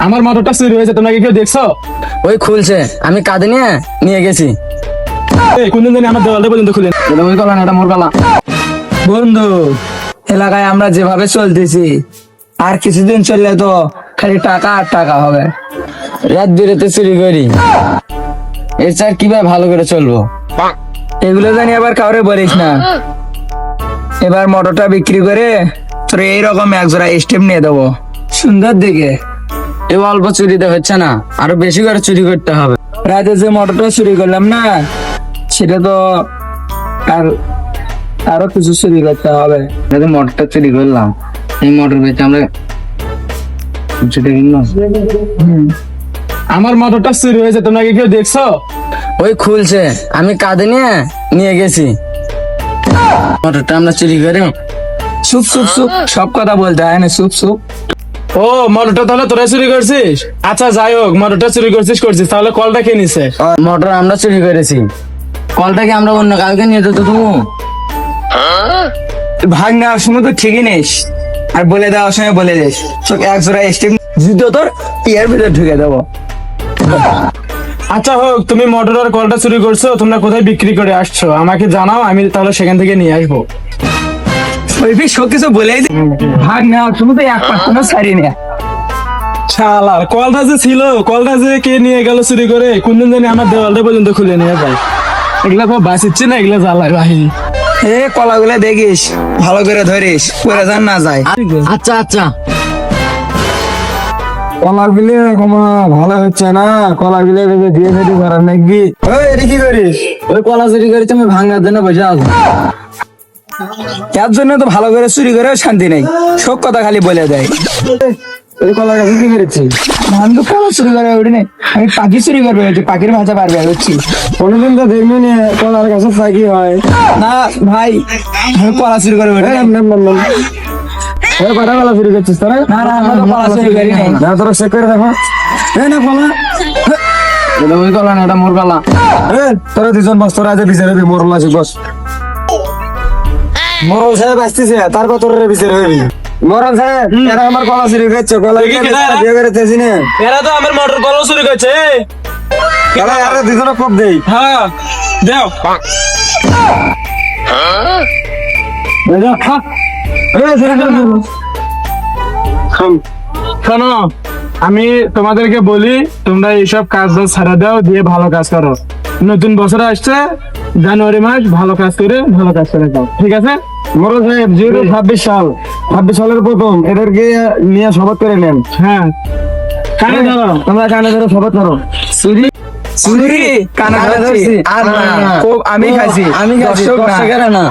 আমার মোটরটা চুরি হয়েছে, তোমরা কি কেউ দেখছো? ওই খুলছে, আমি কাঁধে নিয়ে গেছি। এই কোনদিন জানি আমার দেওয়ালটা পর্যন্ত খুলে এটা ওই কলা না, এটা মোর কলা। বন্ধু, এলাকায় আমরা যেভাবে চলতেছি আর কিছুদিন চললে তো খালি টাকা আর টাকা হবে। রাত বিরেতে চুরি করি, এর চার কিভাবে ভালো করে চলবো? এগুলো জানি আবার কাউরে বলিস না। এবার মোটরটা বিক্রি করে তোর এইরকম একজোড়া স্টেপ নিয়ে দেবো সুন্দর দিকে। এ অল্প চুরিতে হচ্ছে না, আরো বেশি করে চুরি করতে হবে। রাতে যে মোটরটা চুরি করলাম না, সেটা তো আর আরো কিছু চুরি করতে হবে। মোটরটা চুরি করলাম, এই মোটর বেচে আমরা আমার মোটরটা চুরি হয়েছে, তোমরা কি কেউ দেখছো? ওই খুলছে, আমি কাঁধে নিয়ে গেছি। মোটরটা আমরা চুরি করে চুপ চুপ চুপ, সব কথা বলতে হয় না, চুপ চুপ। ও মোটরটা তাহলে তোরা চুরি করছিস? আচ্ছা যাই হোক, মোটরটা চুরি করছিস তাহলে কলটা কে নিছে? মোটর আমরা চুরি করেছি, কলটাকে আমরা অন্য কাউকে নিয়ে যেত। তুমি ভাগ নেওয়ার সময় তো ঠিকই নিস, আর বলে দেওয়ার সময় বলে দিস তোকে এক জোড়া স্টেপ জুতো তোর পিয়ার ভিতরে ঢুকে দেবো। আচ্ছা হোক, তুমি মোটর আর কলটা চুরি করছো, তোমরা কোথায় বিক্রি করে আসছো আমাকে জানাও, আমি তাহলে সেখান থেকে নিয়ে আসবো। ওই সব কিছু বলেই দে। ভাগ নেওয়ার সময় তো এক পাঁচ ছাড়ি নেয়। শালার কলটা যে ছিল, কলটা যে কে নিয়ে গেল চুরি করে, কোনদিন জানি আমার দেওয়ালটা পর্যন্ত খুলে নিয়ে যায়। এগুলা তো বাঁচিচ্ছে না, এগুলা জ্বালায় বাহিনী। এ কলাগুলো দেখিস, ভালো করে ধরিস, পরে যান না যায়। আচ্ছা আচ্ছা, কলা বিলে ভালো হচ্ছে না, কলা বিলে দিয়ে ফেটি করার নাকি? ওই কি করিস? ওই কলা চুরি করে তুমি ভাঙার জন্য বসে আছো। এর জন্য তো ভালো করে চুরি করে শান্তি নেই, সব কথা খালি বলে দেয়। ওই কলা গাছে কি করেছি? আমি তো কলা চুরি করে উঠি নাই, আমি পাখি চুরি করবে, পাখির ভাষা পারবে হচ্ছি। কোনোদিন তো দেখবি না কলার গাছে থাকি হয় না ভাই, আমি কলা চুরি করে উঠি নাই। কটা কলা চুরি করছিস তোরা? না না, আমরা তো কলা চুরি করি নাই। না তোরা চেক করে দেখো। না কলা, এটা ওই কলা না, এটা মোর কলা। তোরা দুজন বস, তোরা আজ বিচারে দিবি, মোরল আছে বস। মোরল সাহেব আসতেছে, তারপর তোর বিচার হবি। মোরল সাহেব, এরা আমার কলা চুরি করছে, কলা বিয়ে করে তেজি না। এরা তো আমার মোটর কল চুরি করছে। কলা আর দুজনে কোপ দেই। হ্যাঁ দেও। শোনো, আমি তোমাদেরকে বলি, তোমরা এইসব কাজ ছাড়া দাও, দিয়ে ভালো কাজ করো। নতুন বছর আসছে, জানুয়ারি মাস, ভালো কাজ করে দাও, ঠিক আছে? মোরল সাহেব, যেহেতু 26 সালের প্রথম, এদেরকে নিয়ে শপথ করে নেন। হ্যাঁ, কানে ধরো, তোমরা কানে ধরো, শপথ করো। চুরি চুরি কানা ধরছি, আর না আমি খাইছি, আমি খাইছি, দর্শক না।